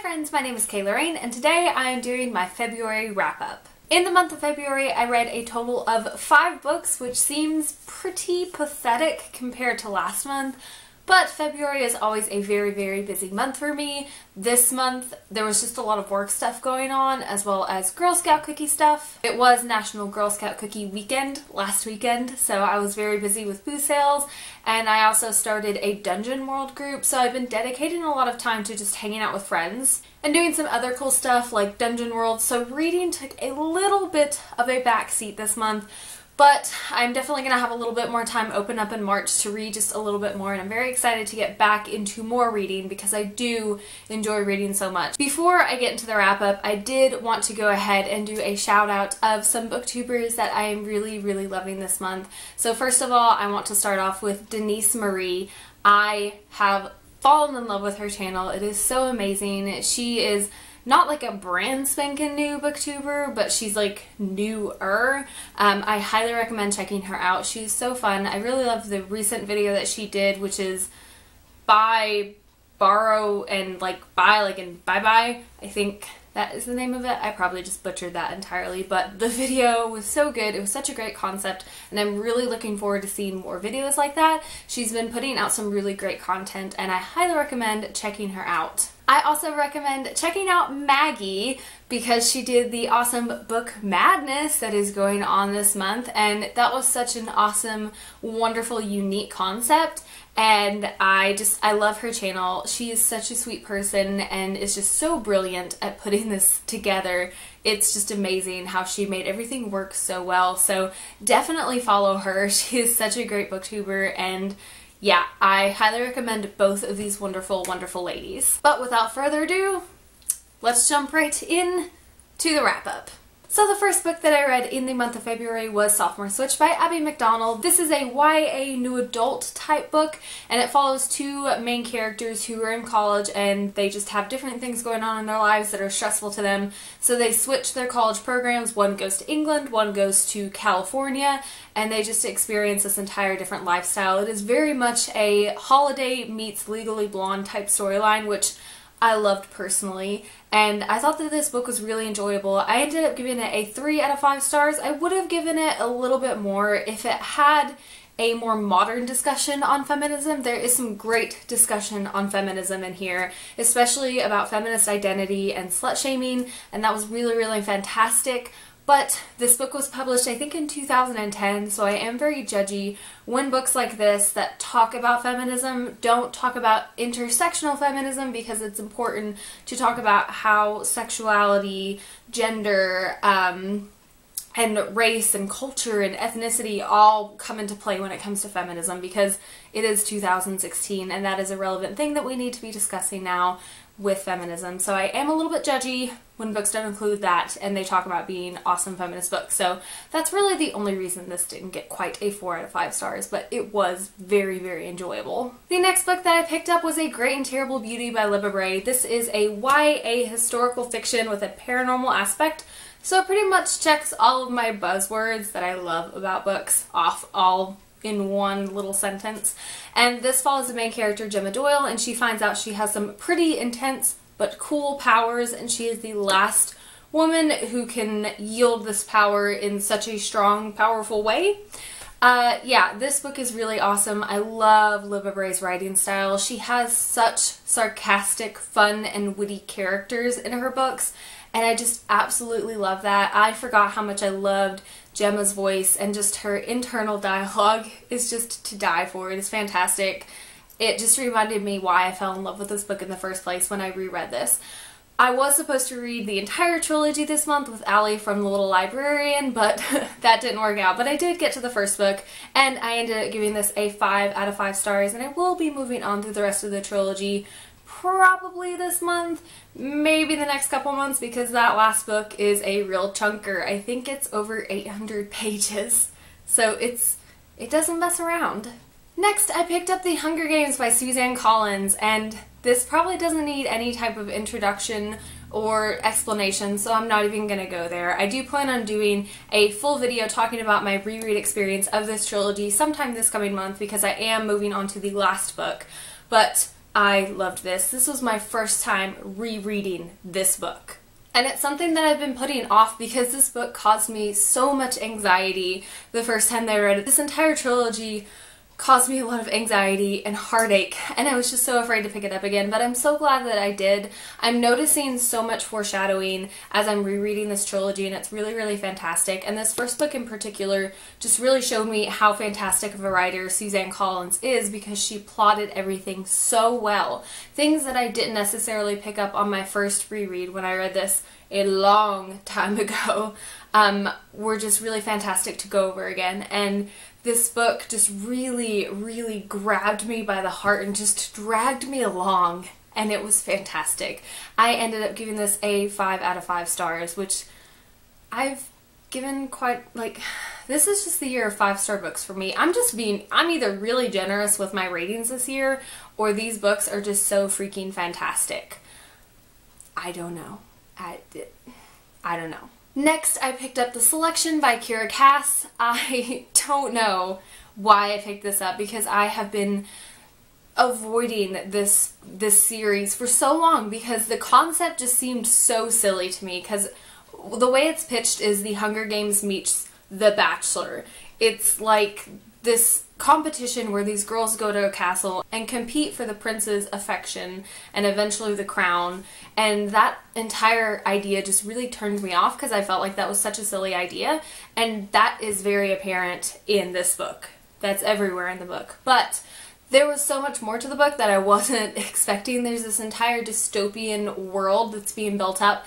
friends, my name is Keira and today I am doing my February wrap-up. In the month of February, I read a total of 5 books, which seems pretty pathetic compared to last month, but February is always a very, very busy month for me. This month, there was just a lot of work stuff going on, as well as Girl Scout cookie stuff. It was National Girl Scout Cookie Weekend last weekend, so I was very busy with booth sales, and I also started a Dungeon World group, so I've been dedicating a lot of time to just hanging out with friends and doing some other cool stuff like Dungeon World, so reading took a little bit of a backseat this month. But I'm definitely going to have a little bit more time open up in March to read just a little bit more, and I'm very excited to get back into more reading because I do enjoy reading so much. Before I get into the wrap-up, I did want to go ahead and do a shout out of some booktubers that I am really, really loving this month. So first of all, I want to start off with Denise Marie. I have fallen in love with her channel. It is so amazing. She is not like a brand spanking new booktuber, but she's like newer. I highly recommend checking her out. She's so fun. I really love the recent video that she did, which is buy, borrow, and bye-bye. I think that is the name of it. I probably just butchered that entirely, but the video was so good. It was such a great concept, and I'm really looking forward to seeing more videos like that. She's been putting out some really great content, and I highly recommend checking her out. I also recommend checking out Maggie because she did the awesome book madness that is going on this month, and that was such an awesome, wonderful, unique concept, and I love her channel. She is such a sweet person and is just so brilliant at putting this together. It's just amazing how she made everything work so well, so definitely follow her. She is such a great booktuber, and yeah, I highly recommend both of these wonderful, wonderful ladies. But without further ado, let's jump right in to the wrap-up. So the first book that I read in the month of February was Sophomore Switch by McDonald. This is a YA new adult type book, and it follows 2 main characters who are in college and they just have different things going on in their lives that are stressful to them. So they switch their college programs. One goes to England, one goes to California, and they just experience this entire different lifestyle. It is very much a Holiday meets Legally Blonde type storyline, which I loved personally, and I thought that this book was really enjoyable. I ended up giving it a 3 out of 5 stars. I would have given it a little bit more if it had a more modern discussion on feminism. There is some great discussion on feminism in here, especially about feminist identity and slut-shaming, and that was really, really fantastic. But this book was published, I think, in 2010, so I am very judgy when books like this that talk about feminism don't talk about intersectional feminism, because it's important to talk about how sexuality, gender, and race and culture and ethnicity all come into play when it comes to feminism, because it is 2016 and that is a relevant thing that we need to be discussing now with feminism. So I am a little bit judgy when books don't include that and they talk about being awesome feminist books. So that's really the only reason this didn't get quite a 4 out of 5 stars, but it was very, very enjoyable. The next book that I picked up was A Great and Terrible Beauty by Libba Bray. This is a YA historical fiction with a paranormal aspect, so it pretty much checks all of my buzzwords that I love about books off all in one little sentence. And this follows the main character, Gemma Doyle, and she finds out she has some pretty intense but cool powers, and she is the last woman who can yield this power in such a strong, powerful way. Yeah, this book is really awesome. I love Libba Bray's writing style. She has such sarcastic, fun, and witty characters in her books, and I just absolutely love that. I forgot how much I loved Gemma's voice, and just her internal dialogue is just to die for. It is fantastic. It just reminded me why I fell in love with this book in the first place when I reread this. I was supposed to read the entire trilogy this month with Allie from The Little Librarian, but that didn't work out. But I did get to the first book, and I ended up giving this a 5 out of 5 stars, and I will be moving on through the rest of the trilogy probably this month, maybe the next couple months, because that last book is a real chunker. I think it's over 800 pages, so it doesn't mess around. Next, I picked up The Hunger Games by Suzanne Collins, and this probably doesn't need any type of introduction or explanation, so I'm not even gonna go there. I do plan on doing a full video talking about my reread experience of this trilogy sometime this coming month, because I am moving on to the last book. But I loved this. This was my first time rereading this book. And it's something that I've been putting off because this book caused me so much anxiety the first time that I read it. This entire trilogy caused me a lot of anxiety and heartache, and I was just so afraid to pick it up again, but I'm so glad that I did. I'm noticing so much foreshadowing as I'm rereading this trilogy, and it's really, really fantastic. And this first book in particular just really showed me how fantastic of a writer Suzanne Collins is, because she plotted everything so well. Things that I didn't necessarily pick up on my first reread when I read this a long time ago were just really fantastic to go over again. And this book just really, really grabbed me by the heart and just dragged me along, and it was fantastic. I ended up giving this a 5 out of 5 stars, which I've given quite, like, this is just the year of 5-star books for me. I'm either really generous with my ratings this year, or these books are just so freaking fantastic. I don't know. I don't know. Next, I picked up The Selection by Keira. I don't know why I picked this up, because I have been avoiding this series for so long because the concept just seemed so silly to me, because the way it's pitched is The Hunger Games meets The Bachelor. It's like this competition where these girls go to a castle and compete for the prince's affection and eventually the crown, and that entire idea just really turned me off because I felt like that was such a silly idea, and that is very apparent in this book. That's everywhere in the book. But there was so much more to the book that I wasn't expecting. There's this entire dystopian world that's being built up.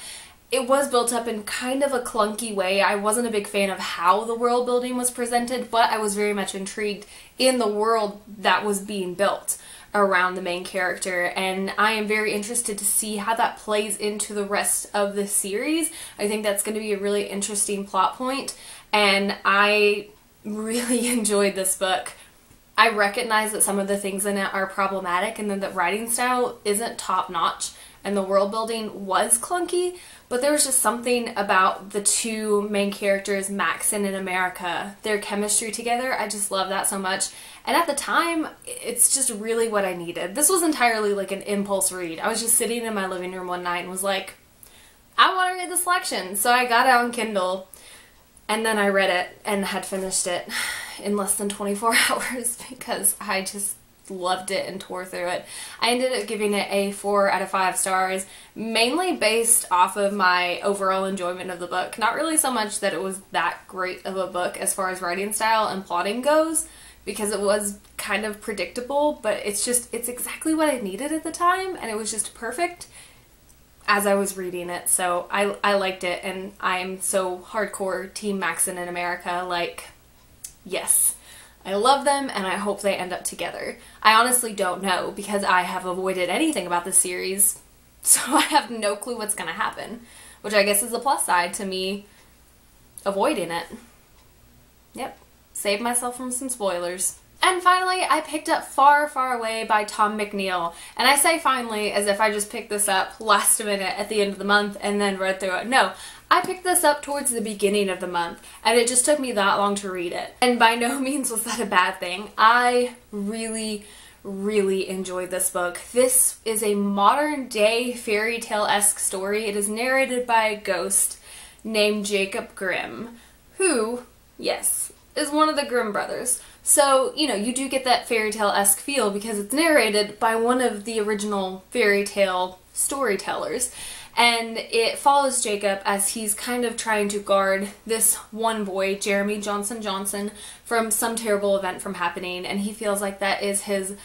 It was built up in kind of a clunky way. I wasn't a big fan of how the world building was presented, but I was very much intrigued in the world that was being built around the main character, and I am very interested to see how that plays into the rest of the series. I think that's going to be a really interesting plot point, and I really enjoyed this book. I recognize that some of the things in it are problematic, and that the writing style isn't top-notch, and the world building was clunky, but there was just something about the two main characters, Maxon and America, their chemistry together. I just love that so much. And at the time, it's just really what I needed. This was entirely like an impulse read. I was just sitting in my living room one night and was like, I want to read The Selection. So I got it on Kindle, and then I read it and had finished it in less than 24 hours because I just loved it and tore through it. I ended up giving it a 4 out of 5 stars, mainly based off of my overall enjoyment of the book. Not really so much that it was that great of a book as far as writing style and plotting goes, because it was kind of predictable, but it's exactly what I needed at the time, and it was just perfect as I was reading it. So I liked it, and I'm so hardcore Team Maxon in America. Like, yes. I love them, and I hope they end up together. I honestly don't know, because I have avoided anything about the series, so I have no clue what's going to happen, which I guess is a plus side to me avoiding it. Yep, saved myself from some spoilers. And finally, I picked up Far, Far Away by Tom McNeal. And I say finally as if I just picked this up last minute at the end of the month and then read through it. No, I picked this up towards the beginning of the month, and it just took me that long to read it. And by no means was that a bad thing. I really, really enjoyed this book. This is a modern day fairy tale-esque story. It is narrated by a ghost named Jacob Grimm, who, yes, is one of the Grimm brothers. So, you know, you do get that fairy tale-esque feel because it's narrated by one of the original fairy tale storytellers. And it follows Jacob as he's kind of trying to guard this one boy, Jeremy Johnson, from some terrible event from happening. And he feels like that is his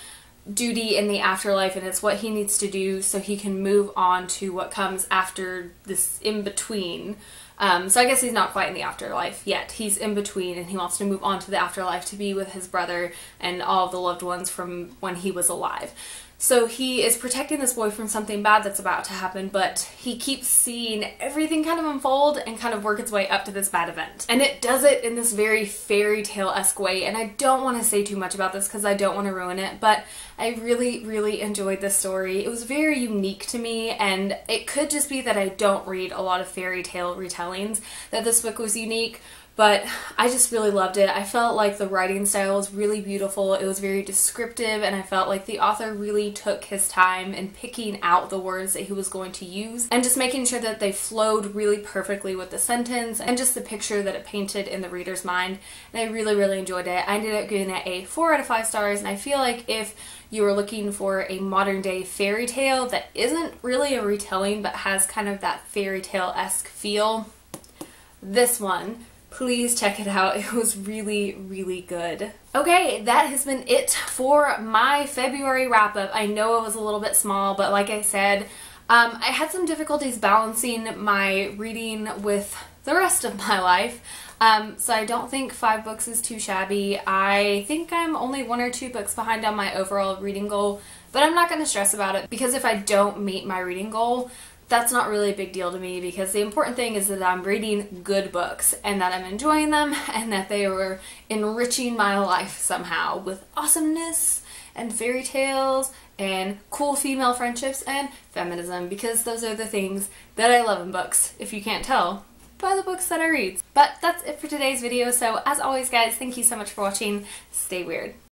duty in the afterlife, and it's what he needs to do so he can move on to what comes after this in-between. So I guess he's not quite in the afterlife yet. He's in between, and he wants to move on to the afterlife to be with his brother and all of the loved ones from when he was alive. So he is protecting this boy from something bad that's about to happen, but he keeps seeing everything kind of unfold and kind of work its way up to this bad event. And it does it in this very fairy tale-esque way, and I don't want to say too much about this because I don't want to ruin it, but I really, really enjoyed this story. It was very unique to me, and it could just be that I don't read a lot of fairy tale retellings, that this book was unique. but I just really loved it. I felt like the writing style was really beautiful. It was very descriptive, and I felt like the author really took his time in picking out the words that he was going to use and just making sure that they flowed really perfectly with the sentence and just the picture that it painted in the reader's mind. And I really, really enjoyed it. I ended up giving it a 4 out of 5 stars, and I feel like if you were looking for a modern day fairy tale that isn't really a retelling but has kind of that fairy tale-esque feel, this one, please check it out. It was really, really good. Okay, that has been it for my February wrap-up. I know it was a little bit small, but like I said, I had some difficulties balancing my reading with the rest of my life. So I don't think 5 books is too shabby. I think I'm only 1 or 2 books behind on my overall reading goal, but I'm not going to stress about it because if I don't meet my reading goal, that's not really a big deal to me, because the important thing is that I'm reading good books and that I'm enjoying them and that they were enriching my life somehow with awesomeness and fairy tales and cool female friendships and feminism, because those are the things that I love in books, if you can't tell by the books that I read. But that's it for today's video, so as always guys, thank you so much for watching. Stay weird.